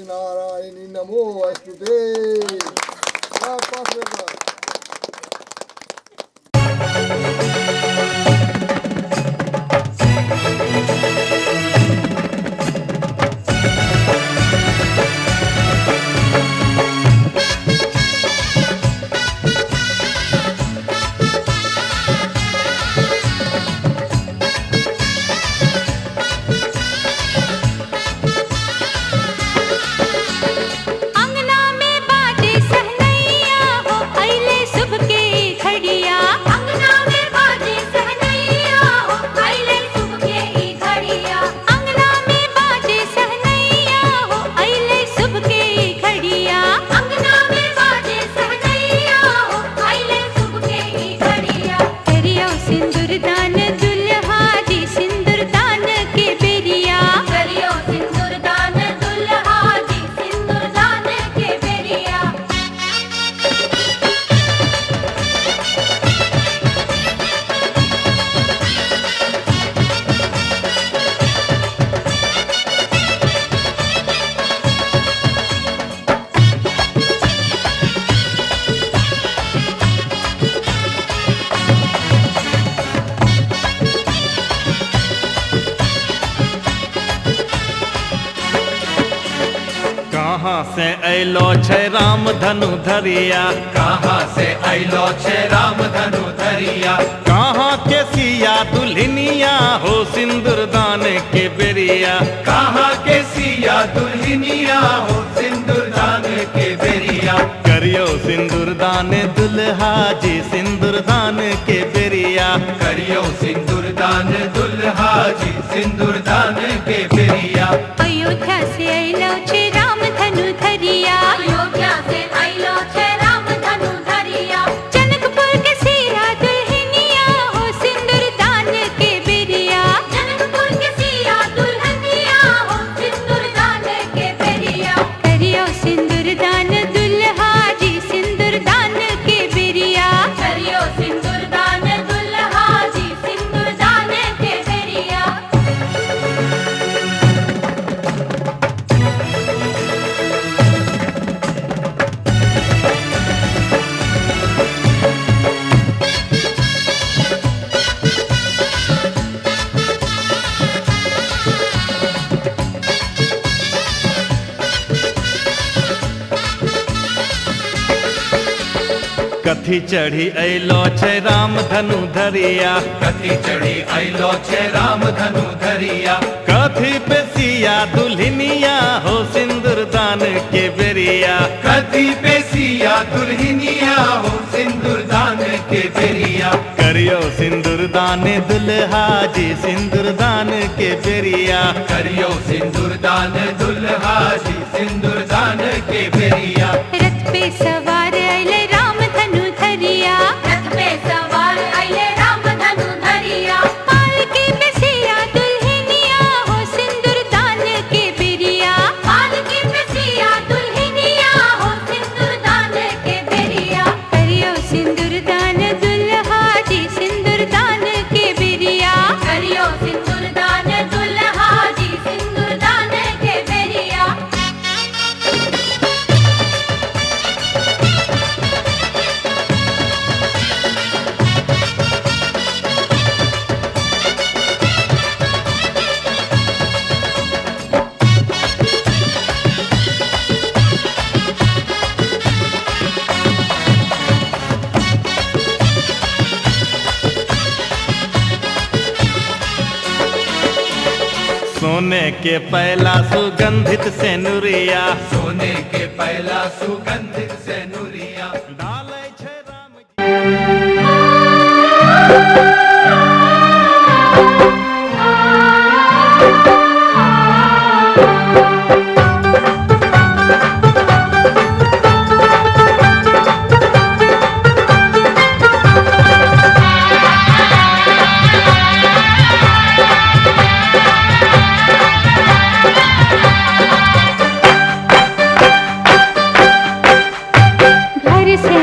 नारायणी नमो अस्तुते। कहाँ से अलो छे राम धनु धरिया, कहाँ से अलो छे राम धनु धरिया। कहाँ के सिया दुल्हनिया हो सिंदूर दान के बेरिया। कहाँ के सिया दुल्हनिया हो सिंदूर दान के बेरिया। करियो सिंदूर दान दुल्हा जी सिंदूर दान के बेरिया। करियो सिंदूर दान दुल्हा जी सिंदूर दान के बेरिया। अयोध्या से अलो छे राम धनु धरिया। अयोध्या से अलो छे राम धनु धरिया। जनकपुर के सिया दुल्हनिया हो सिंदूर दान के बेरिया। जनकपुर के सिया दुल्हनिया हो सिंदूर दान के बेरिया। करियो सिंदूर दान दुल्हा जी सिंदूर दान के बेरिया। करियो सिंदूर दान दुल्हा जी सिंदूर दान के बेरिया। कथी चढ़ी अलो छे राम धनु धरिया। कथी चढ़ी अलो छे राम धनु धरिया। कथी पे सिया दुल्हनिया हो सिंदूर दान के बेरिया। कथी पे सिया दुल्हनिया हो सिंदूर दान के बेरिया। करियो सिंदूर दान दुल्हा जी सिंदूर दान के बेरिया। करियो सिंदूर दान दुल्हा जी सिंदूर दान के बेरिया। रथ पे सवार अइले राम धनु धरिया। रथ पे सवार अइले राम धनु धरिया। पालकी पे सिया दुल्हनिया हो सिंदूर दान के बेरिया। पालकी पे सिया दुल्हनिया हो सिंदूर दान के बेरिया। करियो सिंदूर दान दुल्हा जी सिंदूर दान के बेरिया। करियो सिंदूर दान दुल्हा जी सिंदूर दान के बेरिया। सोने के पहला सुगंधित सेनुरिया। सोने के पहला सुगंधित सेनुरिया। डालै छे राम घर से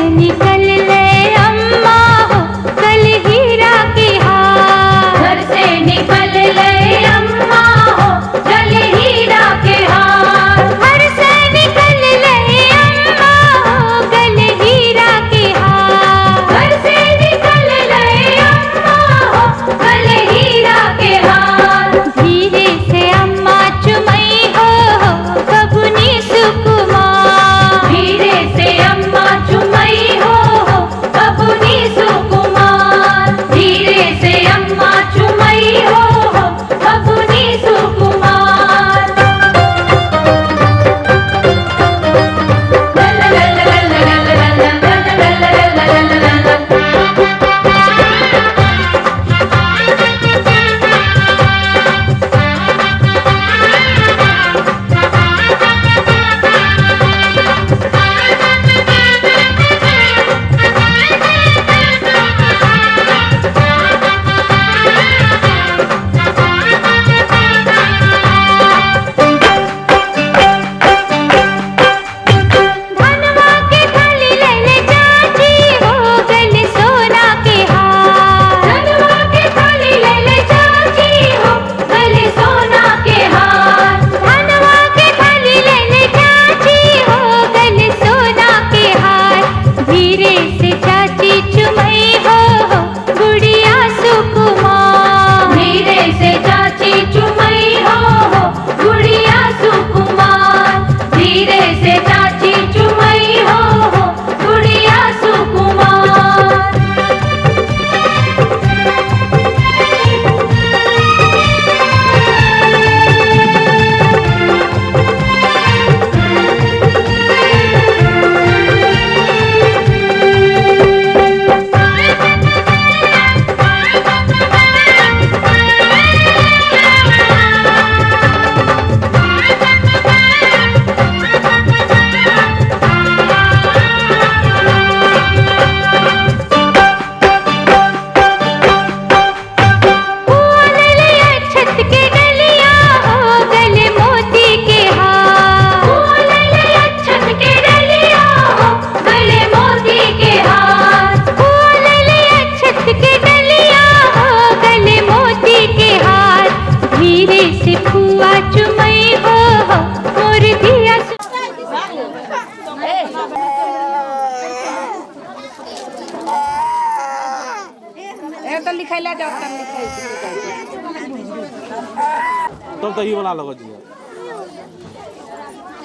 तब तो ये वाला लगो जी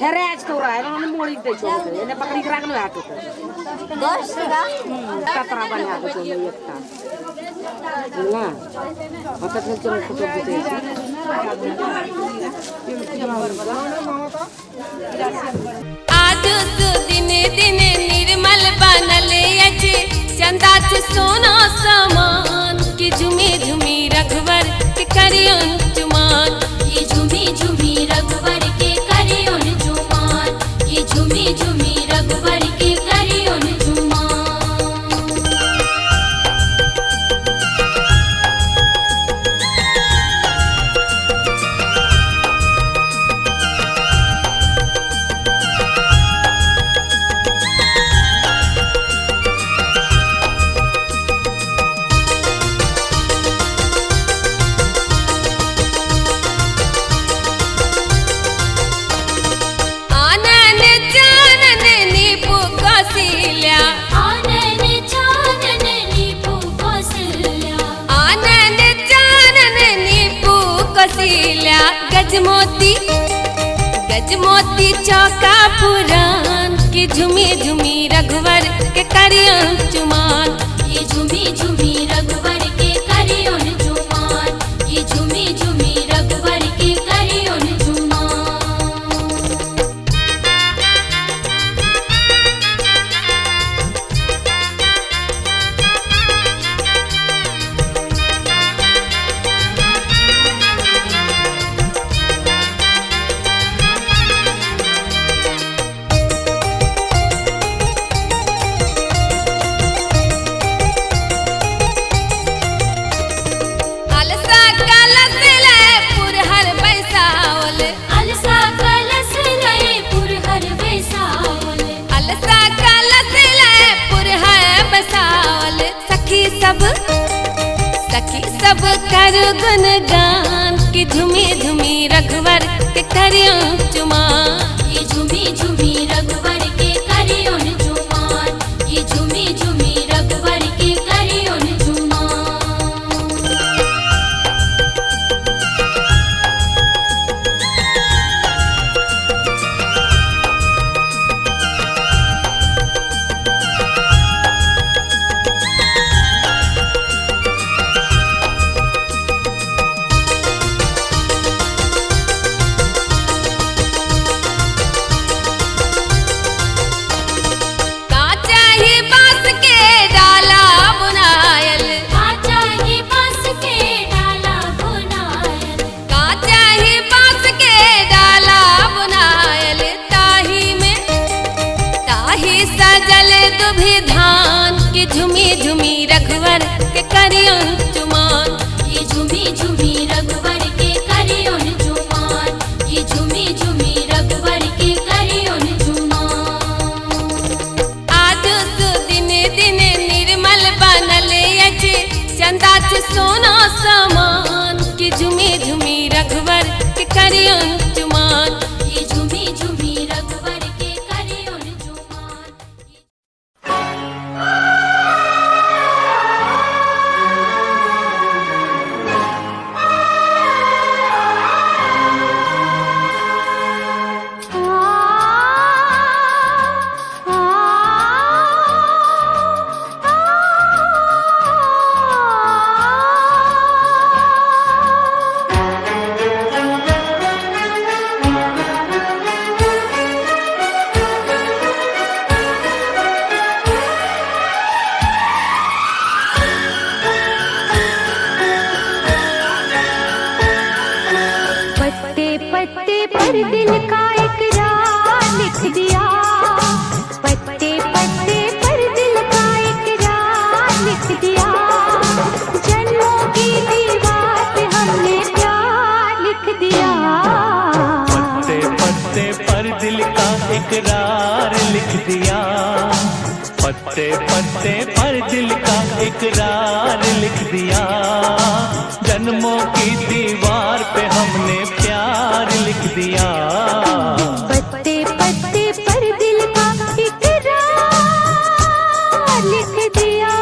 हेरेज को रहा है ना मोड़ी दे छोड़ दे ने पकड़ी के रखलो हाथ पे 10 का 17 बना दे तो एकटा ना मतलब चल चल फोटो दे आज तो दिने दिने निर्मल बनल अछि चंदा छ सोना समान की झुमी झुमी रघुवर के करियन चुमान ये झूमी झूमी रघुवर के करियोन जुमान ये झूमी झूमी रघुवर के करियोन जुमान आनन जानन नीपु कौशल्या आनन चानन नीपु कौशल्या आनन जानन नीपु कौशल्या गजमोती गजमोती चौका पुरान की झुमी झुमी रघुवर के करियन चुमान ये झूमी झूमी रघुवर के करियोन जुमान ये झूमी झूमी रघुवर के करियोन जुमान अलसा कलश ले पुरहर बैसावल अलसा कलश लए पुरहर बैसावल अलसा कलश ले पुरहर बैसावल सखी सब कर गुणगान की झुमी झुमी रघुवर के करियन चुमान ये झूमी झूमी रघुवर के करियोन जुमान ये झूमी झूमी रघुवर के करियोन जुमान काचा ही बांस के डाला बुनायल काचा ही बांस के डाला बुनायल काचा ही बांस के डाला बुनायल ताही सजल दुभि धान की झुमी झुमी रघुवर के करियन चुमान ये झूमी झूमी रघुवर के करियोन जुमान ये झूमी झूमी रघुवर के करियोन जुमान आज तो दिने दिने निर्मल बनल अछि चंदा छ सोना समान की झुमी झुमी रघुवर के करियन चुमान ये झूमी झूमी रघुवर के करियोन जुमान पत्ते पत्ते पर दिल का इकरार लिख दिया पत्ते पत्ते पर दिल का इकरार लिख दिया जन्मों की दीवार पे हमने प्यार लिख दिया पत्ते पत्ते पर दिल का इकरार लिख दिया पत्ते पत्ते पर दिल का इकरार लिख दिया जन्मों की दीवार पे हमने प्यार लिख दिया पत्ते पत्ते पर दिल का इकरार लिख दिया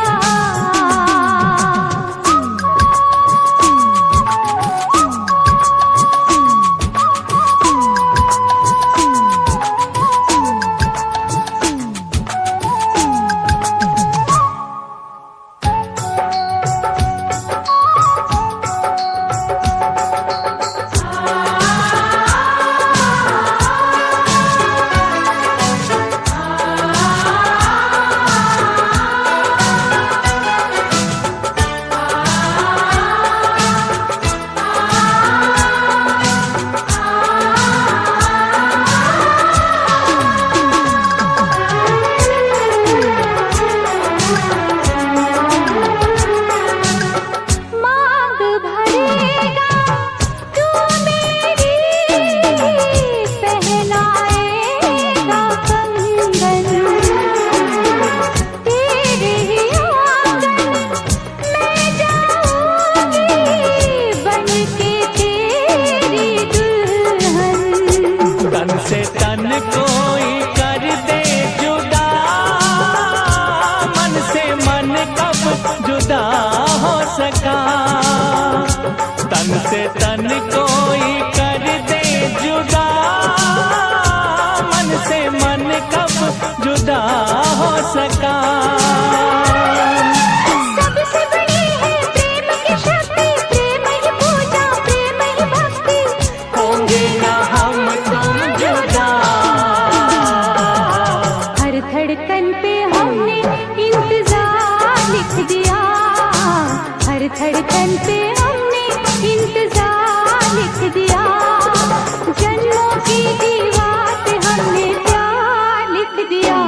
पे हमने इंतजार लिख दिया, जन्मों की दीवार पे हमने प्यार लिख दिया,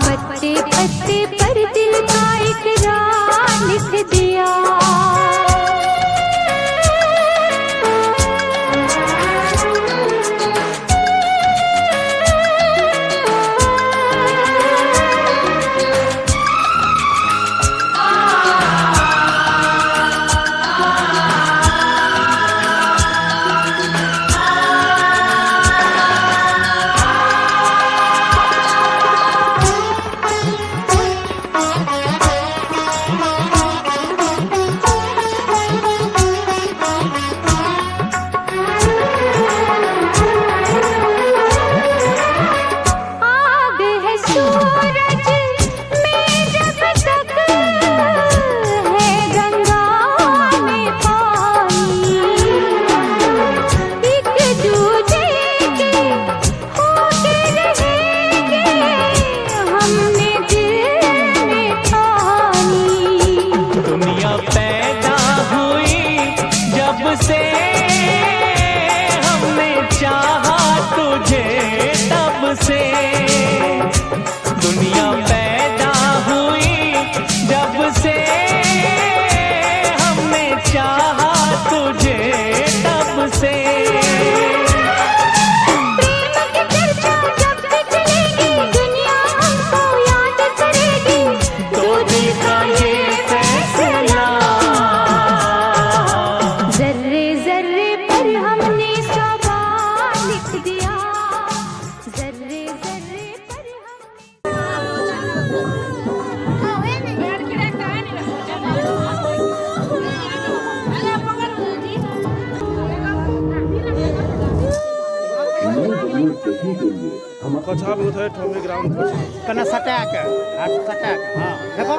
पत्ते पत्ते पर दिल का इकरार लिख दिया। कछा भी उधर ठोमे ग्राउंड कना सटा के हाथ सटा के हां देखो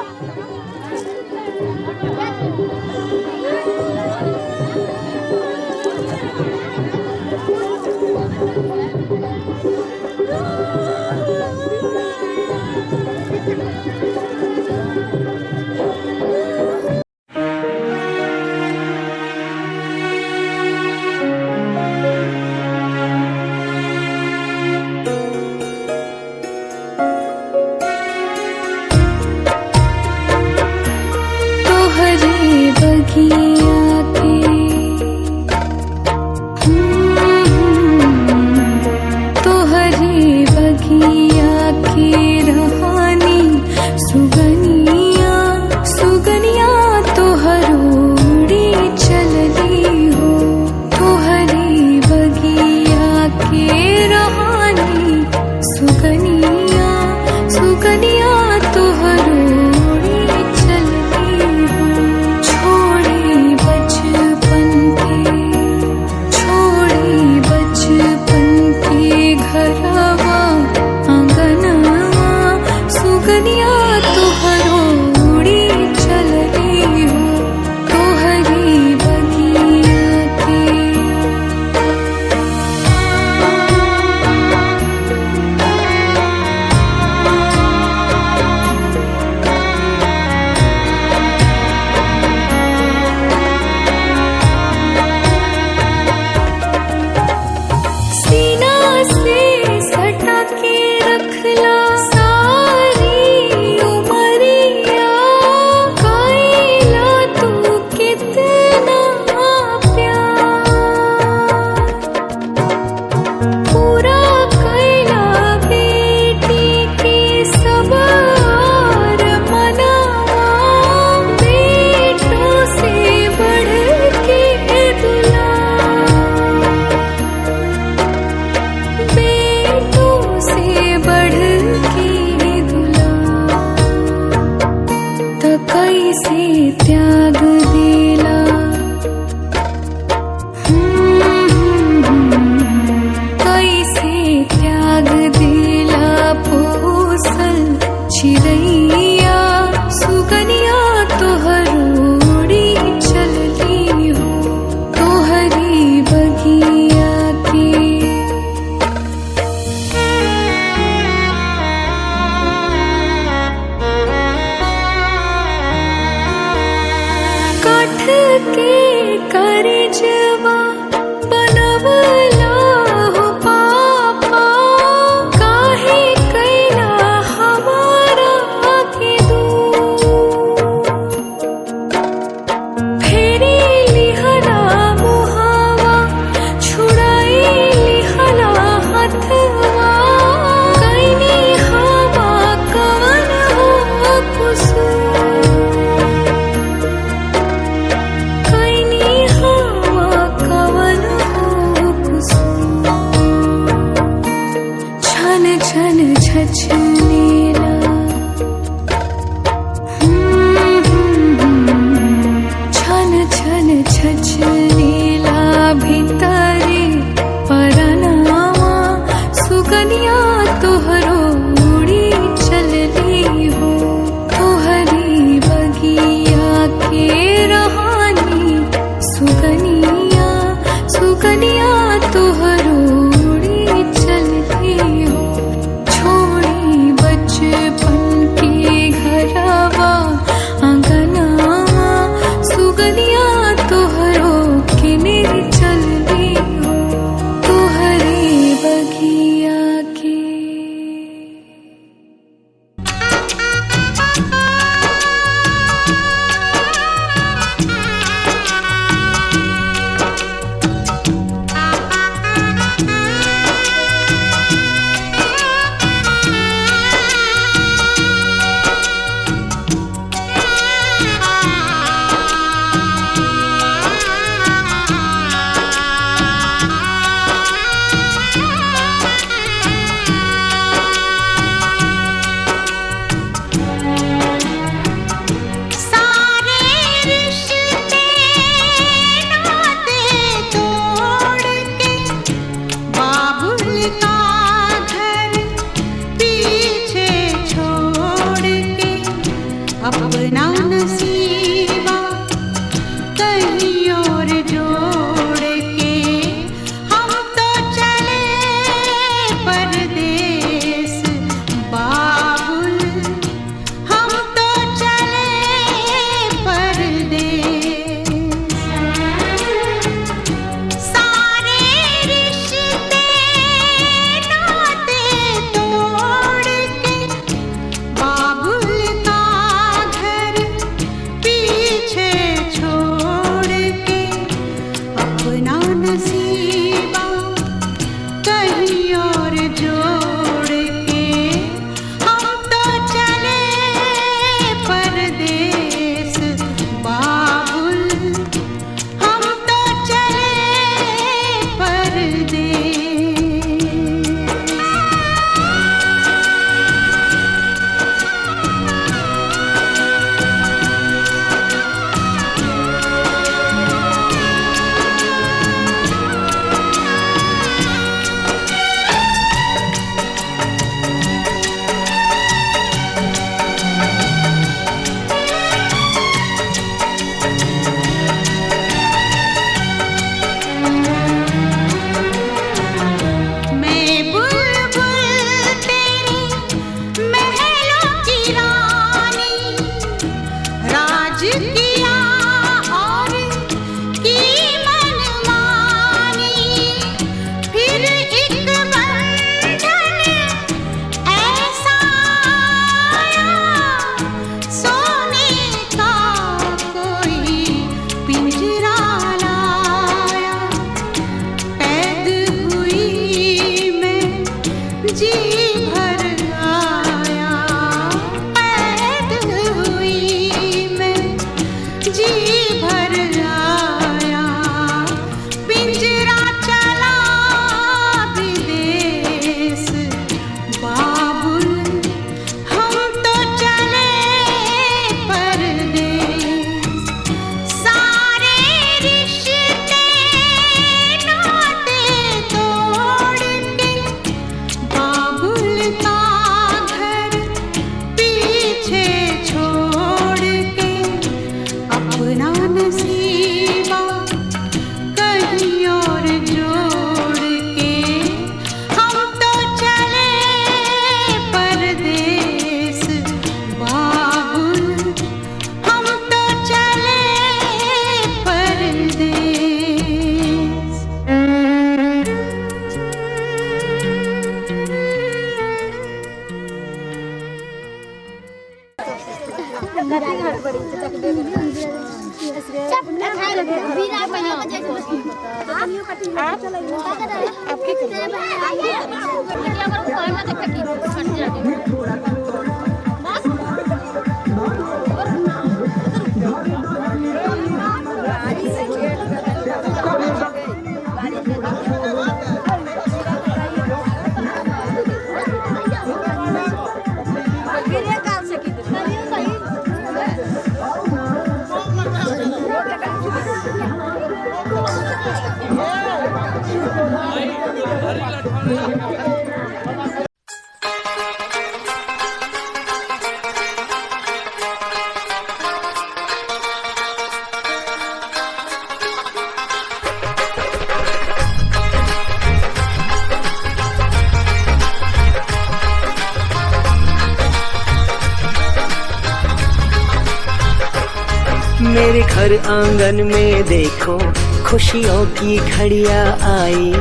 मेरे घर आंगन में देखो खुशियों की घड़ियां आई,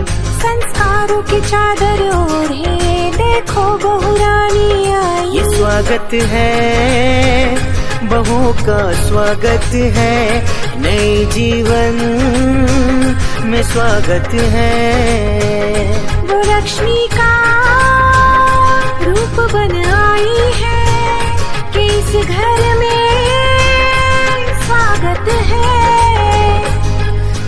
संस्कारों की चादर ओढ़े देखो बहू रानी आई। ये स्वागत है बहुओं का स्वागत है, नए जीवन में स्वागत है। वो लक्ष्मी का रूप बन आई है कि इस घर में स्वागत है।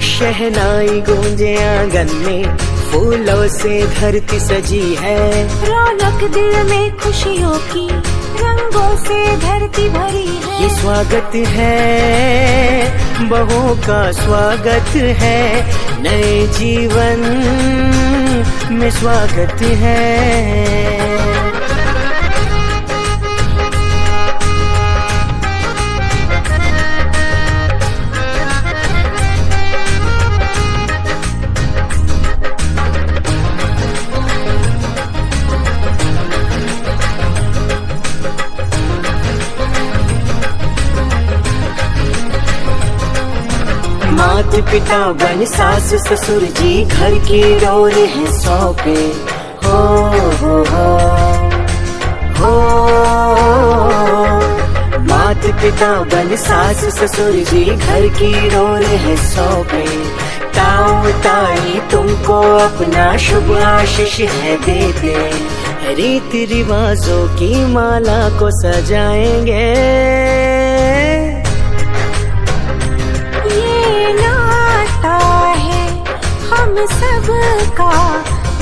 शहनाई गूंजे आंगन में, फूलों से धरती सजी है, रौनक दिल में खुशियों की रंगों से धरती भरी है। ये स्वागत है बहुओं का स्वागत है, नए जीवन में स्वागत है। माता पिता बन सास ससुर जी घर की डोर है सौंपे, हो माता पिता बन सास ससुर जी घर की डोर है सौंपे। ताऊ ताई तुमको अपना शुभ आशीष है देते, रीति रिवाजों की माला को सजाएंगे। हम हम सबका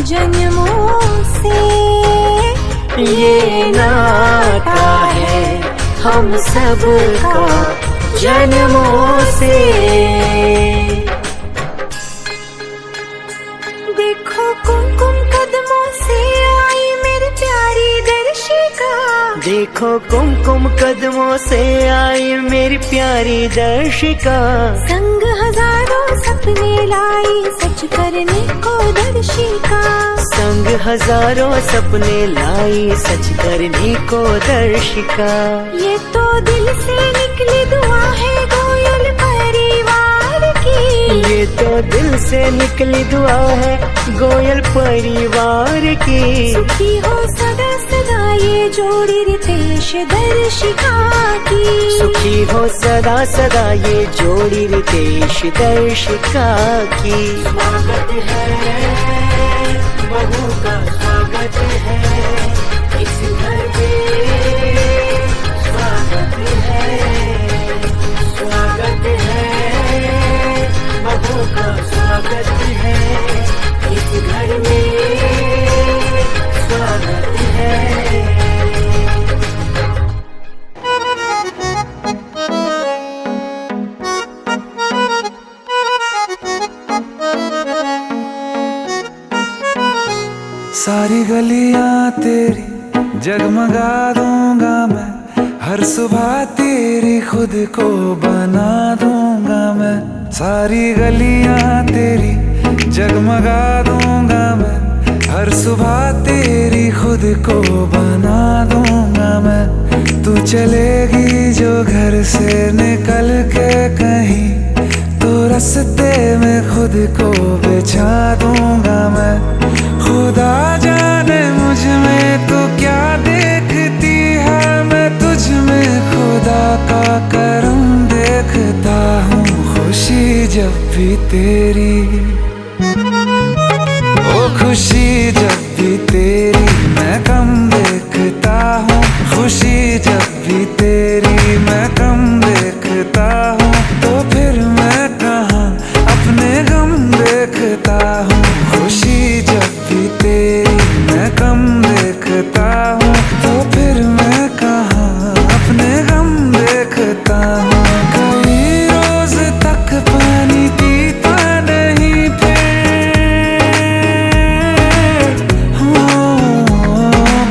जन्मों से ये नाता है हम सबका जन्मों से। देखो कुमकुम कदमों से आई मेरी प्यारी दर्शिका, देखो कुमकुम कदमों से आई मेरी प्यारी दर्शिका। संग हजारों सपने लाई सच करने को दर्शिका, संग हजारों सपने लाई सच करने को दर्शिका। ये तो दिल से निकली दुआ है गोयल परिवार की, ये तो दिल से निकली दुआ है गोयल परिवार की। सुखी हो सदा सदा ये जोड़ी रितेश दर्शिका की, सुखी हो सदा सदा ये जोड़ी रितेश दर्शिका की। स्वागत है बहू का स्वागत है इस घर में, स्वागत है बहू का स्वागत है इस घर में, स्वागत है। सारी गलियां तेरी जगमगा दूंगा मैं, हर सुबह तेरी खुद को बना दूंगा मैं। सारी गलियां तेरी जगमगा दूंगा मैं, हर सुबह तेरी खुद को बना दूंगा मैं। तू चलेगी जो घर से निकल के कहीं, तो रास्ते में खुद को बिछा दूंगा मैं। खुदा जाने मुझ में तो क्या देखती है, मैं तुझ में खुदा का करम देखता हूँ। खुशी जब भी तेरी, ओ खुशी जब भी तेरी मैं कम देखता हूँ। खुशी जब भी तेरी मैं कम देखता हूँ, तो फिर मैं कहाँ अपने गम देखता हूँ। खुशी जब भी तेरी मैं कम देखता हूँ, तो फिर मैं कहाँ अपने गम देखता हूँ। कई रोज तक पानी पीता नहीं फिर,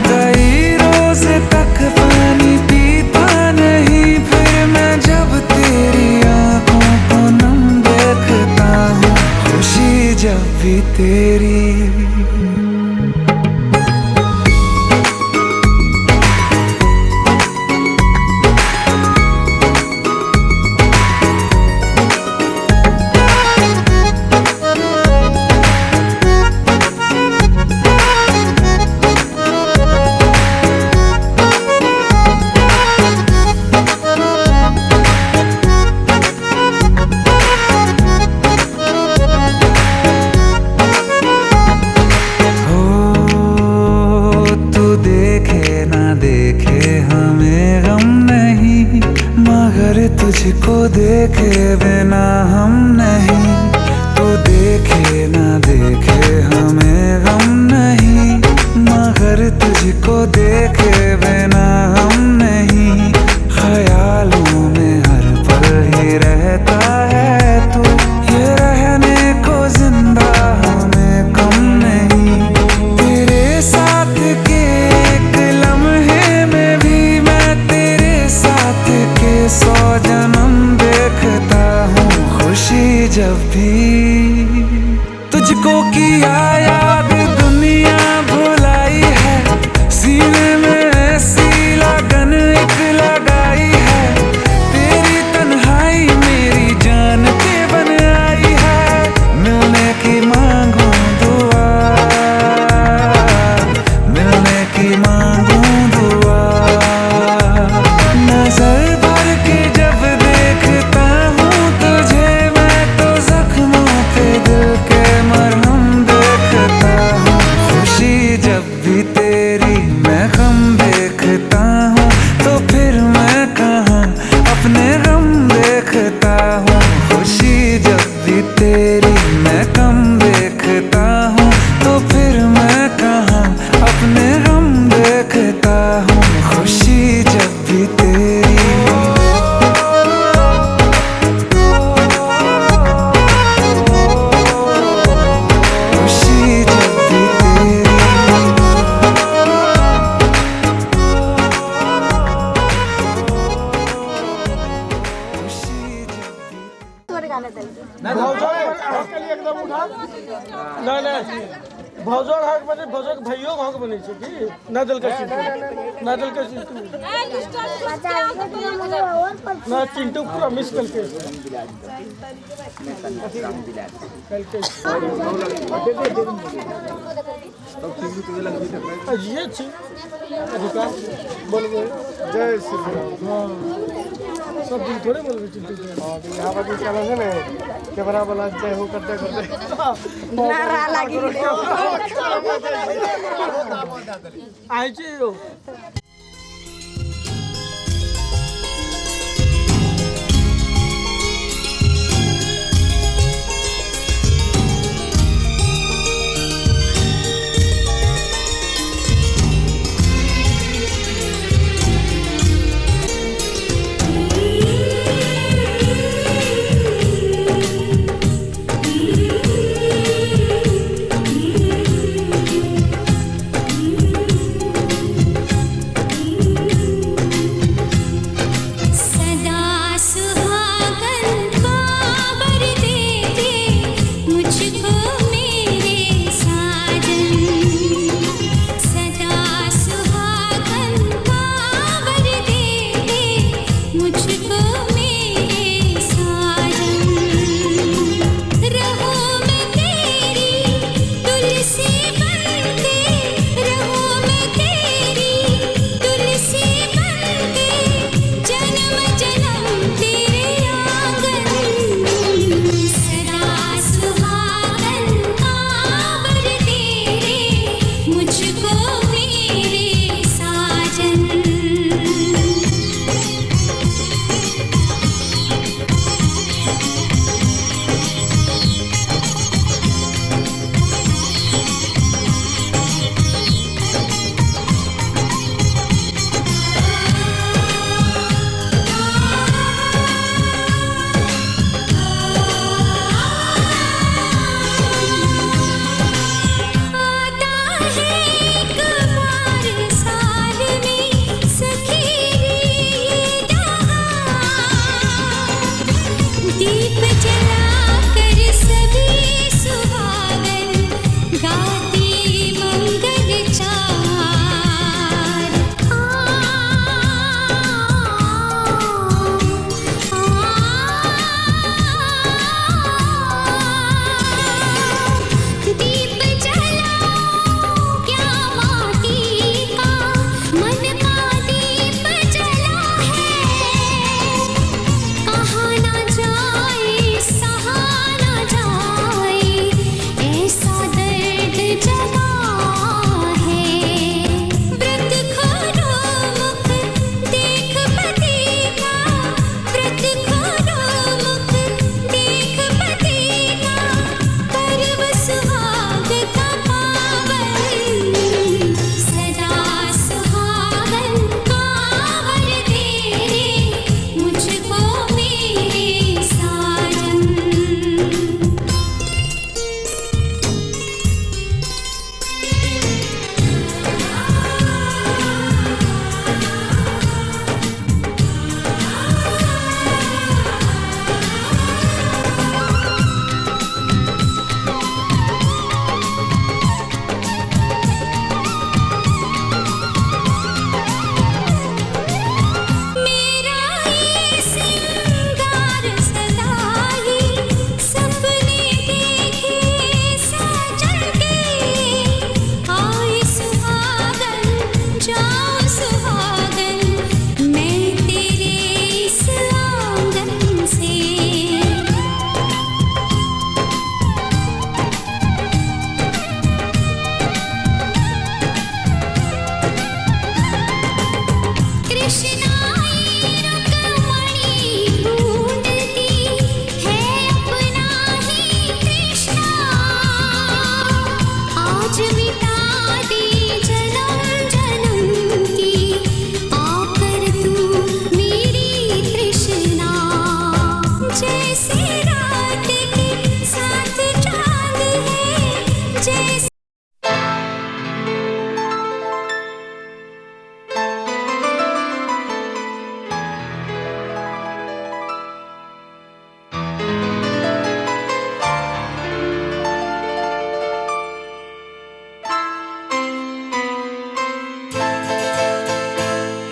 कई रोज तक पानी पीता नहीं फिर, मैं जब तेरी आंखों को नम देखता हूँ। खुशी जब भी तेरी। तुझको देखे बिना हम नहीं, तू देखे ना देखे हमें गम नहीं। मगर तुझको देखे बिना हम नहीं, ख्यालों में हर पल ही रहता है तू। ये रहने को जिंदा हमें कम नहीं, तेरे साथ के एक लम्हे में भी मैं तेरे साथ के 100 जन्म देखता हूँ। खुशी जब भी तुझको किया याद दुनिया भुलाई है, सीने में ऐसी लगन एक लगाई है। तेरी तन्हाई मेरी जान के बन आई है, मिलने की मांगू दुआ, मिलने की मांगू दुआ। नजर भर के जब देखता हूँ तुझे, मैं तो जख्मों पे दिल के मरहम देखता भौजोड़ हक बने भौजोड़ भाइयों हक बने छै कि नादल का चिंटू ना चिंटू पूरा मिस करके ये छी अधिकार बोलबे जय श्री राम। हाँ सब दिन थोड़े बोलबे चिंटू के। हाँ यहाँ पर चला है ना कैमरा वाला जय हो करते करते नारा लगी आइ छी यो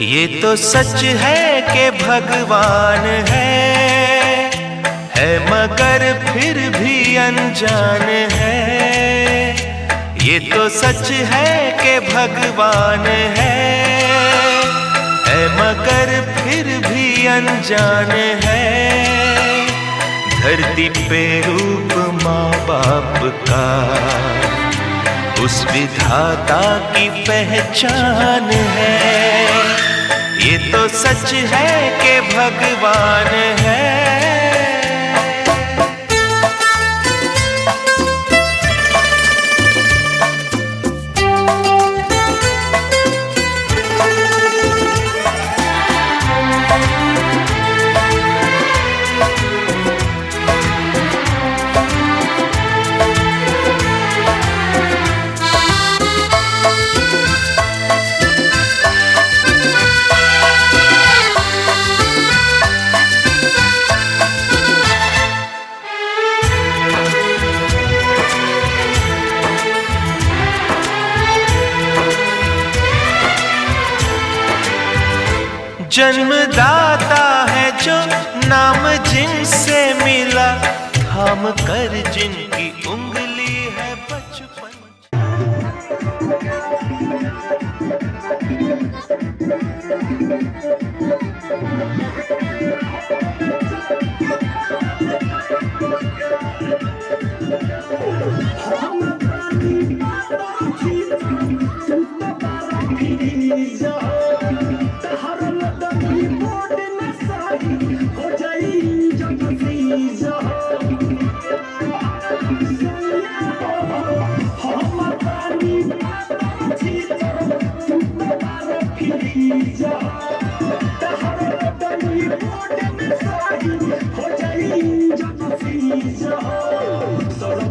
ये तो सच है कि भगवान है मगर फिर भी अनजान है। ये तो सच है कि भगवान है मगर फिर भी अनजान है। धरती पे रूप माँ बाप का उस विधाता की पहचान है। ये तो सच है कि भगवान है। जन्मदाता है जो नाम जिनसे मिला, थाम कर जिनकी उंगली है बचपन। Sorry,